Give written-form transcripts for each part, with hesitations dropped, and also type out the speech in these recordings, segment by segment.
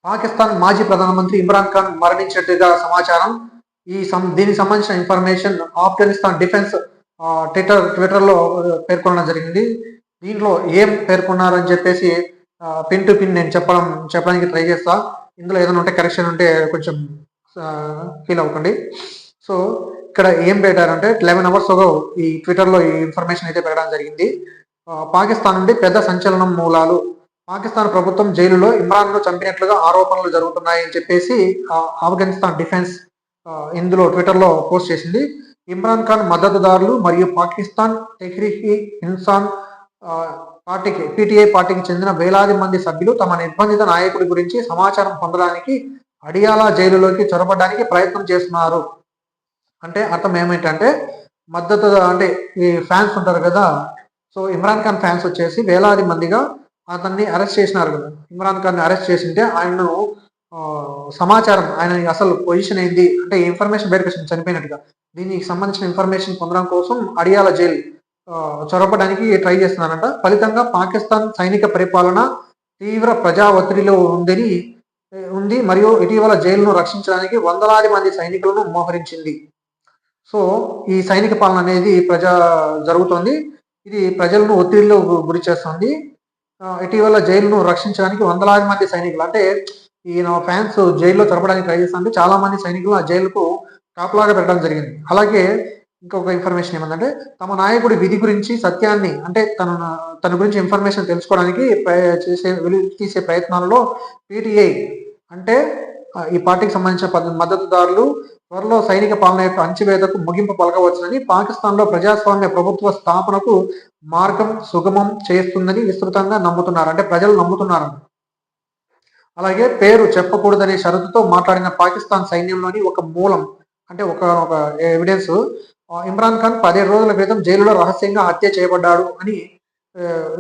పాకిస్తాన్ మాజీ ప్రధానమంత్రి ఇమ్రాన్ ఖాన్ మరణించినట్టుగా సమాచారం. దీనికి సంబంధించిన ఇన్ఫర్మేషన్ ఆఫ్ఘనిస్తాన్ డిఫెన్స్ ట్విట్టర్లో పేర్కొనడం జరిగింది. దీంట్లో ఏం పేర్కొన్నారని చెప్పేసి పిన్ టు పిన్ నేను చెప్పడానికి ట్రై చేస్తా. ఇందులో ఏదైనా ఉంటే కరెక్షన్ ఉంటే కొంచెం ఫీల్ అవ్వకండి. సో ఇక్కడ ఏం పెట్టారంటే 11 hours ago ఈ ట్విట్టర్లో ఈ ఇన్ఫర్మేషన్ అయితే పెట్టడం జరిగింది. పాకిస్తాన్ నుండి పెద్ద సంచలనం మూలాలు. పాకిస్తాన్ ప్రభుత్వం జైలులో ఇమ్రాన్ను చంపినట్లుగా ఆరోపణలు జరుగుతున్నాయని చెప్పేసి ఆఫ్ఘనిస్తాన్ డిఫెన్స్ ఇందులో ట్విట్టర్లో పోస్ట్ చేసింది. ఇమ్రాన్ ఖాన్ మద్దతుదారులు మరియు పాకిస్తాన్ తెహ్రీక్ ఇన్సాన్ పార్టీకి PTI పార్టీకి చెందిన వేలాది మంది సభ్యులు తమ నిర్బంధిత నాయకుడి గురించి సమాచారం పొందడానికి అడియాలా జైలులోకి చొరబడడానికి ప్రయత్నం చేస్తున్నారు. అంటే అర్థం ఏమిటంటే మద్దతు అంటే ఈ ఫ్యాన్స్ ఉంటారు కదా, సో ఇమ్రాన్ ఖాన్ ఫ్యాన్స్ వచ్చేసి వేలాది మందిగా అతన్ని అరెస్ట్ చేసినారు కదా. ఇమ్రాన్ ఖాన్ అరెస్ట్ చేసింటే ఆయనను సమాచారం ఆయన అసలు పొజిషన్ ఏంది అంటే ఇన్ఫర్మేషన్ బయటకు చనిపోయినట్టుగా దీనికి సంబంధించిన ఇన్ఫర్మేషన్ పొందడం కోసం అడియాల జైలు చొరబడడానికి ట్రై చేస్తున్నారంట. ఫలితంగా పాకిస్తాన్ సైనిక పరిపాలన తీవ్ర ప్రజా ఒత్తిడిలో ఉంది మరియు ఇటీవల జైలును రక్షించడానికి వందలాది మంది సైనికులను మోహరించింది. సో ఈ సైనిక పాలన అనేది జరుగుతోంది. ఇది ప్రజలను ఒత్తిడిలో గురి చేస్తుంది. ఇటీవల జైలును రక్షించడానికి వందలాది మంది సైనికులు అంటే ఈయన ఫ్యాన్స్ జైల్లో చొరబడానికి ట్రై చేస్తుంటే చాలా మంది సైనికులు ఆ జైలుకు కాపులాగా పెట్టడం జరిగింది. అలాగే ఇంకొక ఇన్ఫర్మేషన్ ఏమందంటే తమ నాయకుడి విధి గురించి సత్యాన్ని అంటే తన గురించి ఇన్ఫర్మేషన్ తెలుసుకోవడానికి తీసే ప్రయత్నాలలో PTI అంటే ఈ పార్టీకి సంబంధించిన మద్దతుదారులు త్వరలో సైనిక పాలన యొక్క అంచువేతకు ముగింపు పలకవచ్చునని పాకిస్తాన్లో ప్రజాస్వామ్య ప్రభుత్వ స్థాపనకు మార్గం సుగమం చేస్తుందని విస్తృతంగా నమ్ముతున్నారు. అంటే ప్రజలు నమ్ముతున్నారు. అలాగే పేరు చెప్పకూడదనే షరతుతో మాట్లాడిన పాకిస్తాన్ సైన్యంలోని ఒక మూలం అంటే ఒక ఎవిడెన్స్ ఇమ్రాన్ ఖాన్ 17 రోజుల క్రితం జైలులో రహస్యంగా హత్య చేయబడ్డాడు అని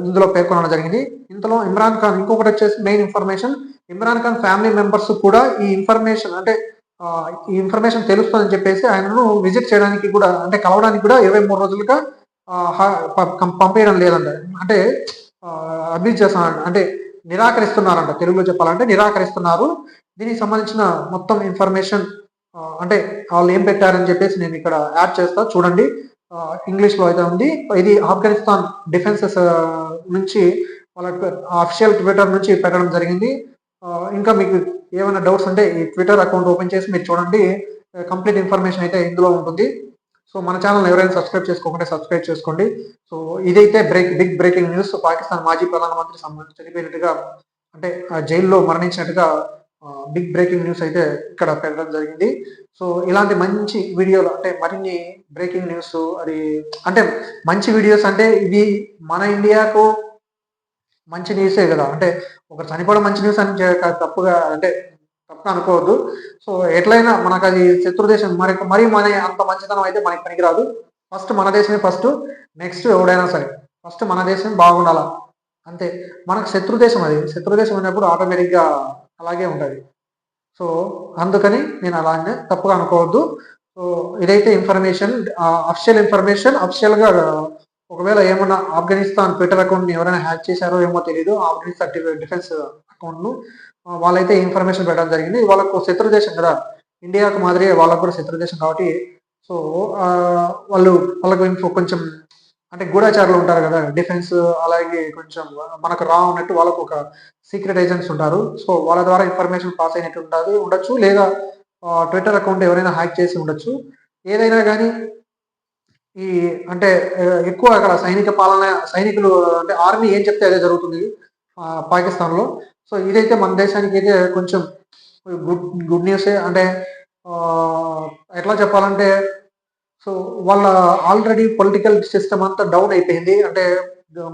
ఇందులో పేర్కొనడం జరిగింది. ఇంతలో ఇమ్రాన్ ఖాన్ ఇంకొకటి వచ్చేసి main information Imran Khan family members కూడా ఈ ఇన్ఫర్మేషన్ అంటే ఈ ఇన్ఫర్మేషన్ తెలుస్తుందని చెప్పేసి ఆయనను విజిట్ చేయడానికి కూడా అంటే కలవడానికి కూడా 23 రోజులుగా పంపేయడం లేదంట. అంటే అబ్యూజ్ చేస్తున్నారంట అంటే నిరాకరిస్తున్నారంట. తెలుగులో చెప్పాలంటే నిరాకరిస్తున్నారు. దీనికి సంబంధించిన మొత్తం ఇన్ఫర్మేషన్ అంటే వాళ్ళు ఏం పెట్టారని చెప్పేసి నేను ఇక్కడ యాడ్ చేస్తా చూడండి. ఇంగ్లీష్లో అయితే ఉంది. ఇది ఆఫ్ఘనిస్తాన్ డిఫెన్సెస్ నుంచి వాళ్ళ అఫీషియల్ ట్విట్టర్ నుంచి పెట్టడం జరిగింది. ఇంకా మీకు ఏమైనా డౌట్స్ ఉంటే ఈ ట్విట్టర్ అకౌంట్ ఓపెన్ చేసి మీరు చూడండి. కంప్లీట్ ఇన్ఫర్మేషన్ అయితే ఇందులో ఉంటుంది. సో మన ఛానల్ ఎవరైనా సబ్స్క్రైబ్ చేసుకోకుంటే సబ్స్క్రైబ్ చేసుకోండి. సో ఇదైతే బిగ్ బ్రేకింగ్ న్యూస్. పాకిస్తాన్ మాజీ ప్రధానమంత్రి చనిపోయినట్టుగా అంటే జైల్లో మరణించినట్టుగా బిగ్ బ్రేకింగ్ న్యూస్ అయితే ఇక్కడ పెట్టడం జరిగింది. సో ఇలాంటి మంచి వీడియోలు అంటే మరిన్ని బ్రేకింగ్ న్యూస్ అది అంటే మంచి వీడియోస్ అంటే ఇది మన ఇండియాకు మంచి న్యూసే కదా. అంటే ఒక చనిపోవడం మంచి న్యూస్ అని తప్పుగా అనుకోవద్దు. సో ఎట్లయినా మనకు అది శత్రు దేశం మరి మన అంత మంచితనం అయితే మనకి పనికిరాదు. ఫస్ట్ మన దేశమే ఫస్ట్, నెక్స్ట్ ఎవడైనా సరే ఫస్ట్ మన దేశం బాగుండాలా అంతే. మనకు శత్రు దేశం అది శత్రు దేశం అయినప్పుడు ఆటోమేటిక్గా అలాగే ఉంటుంది. సో అందుకని నేను అలాగే తప్పుగా అనుకోవద్దు. సో ఇదైతే ఇన్ఫర్మేషన్ అఫిషియల్గా ఒకవేళ ఏమన్నా ఆఫ్ఘనిస్తాన్ ట్విట్టర్ అకౌంట్ని ఎవరైనా హ్యాక్ చేశారో ఏమో తెలియదు. ఆఫ్ఘనిస్తాన్ డిఫెన్స్ అకౌంట్ను వాళ్ళైతే ఇన్ఫర్మేషన్ పెట్టడం జరిగింది. వాళ్ళకు శత్రు దేశం కదా, ఇండియాకు మాదిరి వాళ్ళకు కూడా శత్రు దేశం కాబట్టి సో వాళ్ళకు కొంచెం అంటే గూఢాచారులు ఉంటారు కదా డిఫెన్స్, అలాగే కొంచెం మనకు ఉన్నట్టు వాళ్ళకు ఒక సీక్రెట్ ఏజెంట్స్ ఉంటారు. సో వాళ్ళ ద్వారా ఇన్ఫర్మేషన్ పాస్ అయినట్టు ఉండొచ్చు, లేదా ట్విట్టర్ అకౌంట్ ఎవరైనా హ్యాక్ చేసి ఉండొచ్చు. ఏదైనా కానీ ఈ అంటే ఎక్కువ అక్కడ సైనికులు అంటే ఆర్మీ ఏం చెప్తే అదే జరుగుతుంది పాకిస్తాన్లో. సో ఇదైతే మన దేశానికి అయితే కొంచెం గుడ్ న్యూసే. అంటే ఎట్లా చెప్పాలంటే సో వాళ్ళ ఆల్రెడీ పొలిటికల్ సిస్టమ్ అంతా డౌన్ అయిపోయింది. అంటే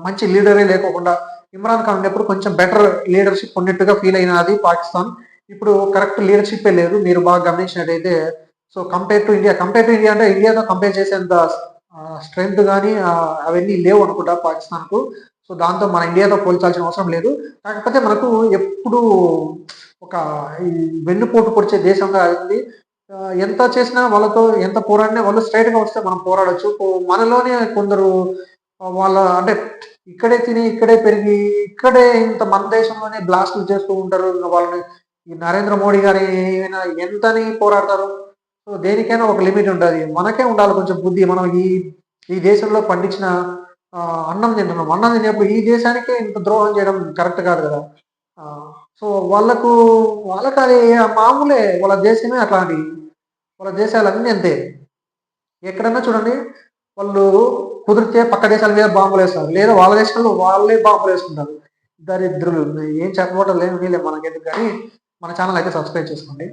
మంచి లీడరే లేకోకుండా ఇమ్రాన్ ఖాన్ ఉన్నప్పుడు కొంచెం బెటర్ లీడర్షిప్ ఉన్నట్టుగా ఫీల్ అయినది పాకిస్తాన్. ఇప్పుడు కరెక్ట్ లీడర్షిప్పే లేదు. మీరు బాగా గమనించినట్టయితే సో కంపేర్ టు ఇండియా అంటే ఇండియాతో కంపేర్ చేసేంత స్ట్రెంగ్త్ కానీ అవన్నీ లేవు అనుకుంటా పాకిస్తాన్కు. సో దాంతో మన ఇండియాతో పోల్చాల్సిన అవసరం లేదు. కాకపోతే మనకు ఎప్పుడు ఒక వెన్నుపోటు పొడిచే దేశంగా ఉంది. ఎంత చేసినా వాళ్ళతో ఎంత పోరాడినా వాళ్ళు స్ట్రైట్గా వస్తే మనం పోరాడచ్చు. మనలోనే కొందరు వాళ్ళ అంటే ఇక్కడే తిని ఇక్కడే పెరిగి ఇక్కడే ఇంత మన దేశంలోనే బ్లాస్టులు చేస్తూ ఉంటారు. వాళ్ళని ఈ నరేంద్ర మోడీ గారు ఏమైనా ఎంతని పోరాడతారు? సో దేనికైనా ఒక లిమిట్ ఉంటది. మనకే ఉండాలి కొంచెం బుద్ధి. మనం ఈ ఈ దేశంలో పండించిన అన్నం తింటున్నాం. అన్నం తినేప్పుడు ఈ దేశానికే ఇంత ద్రోహం చేయడం కరెక్ట్ కాదు కదా! సో వాళ్ళకది మామూలే. వాళ్ళ దేశమే అట్లాంటియి. వాళ్ళ దేశాలన్నీ అంతే. ఎక్కడన్నా చూడండి వాళ్ళు కుదిరితే పక్క దేశాల మీద బాంబులేస్తారు. లేదా వాళ్ళ దేశంలో వాళ్ళే బాంబులేసుకుంటారు. దరిద్రులు. ఏం చెప్పబోటం లేనిలే మనకెందుకు గానీ, మన ఛానెల్ అయితే సబ్స్క్రైబ్ చేసుకోండి.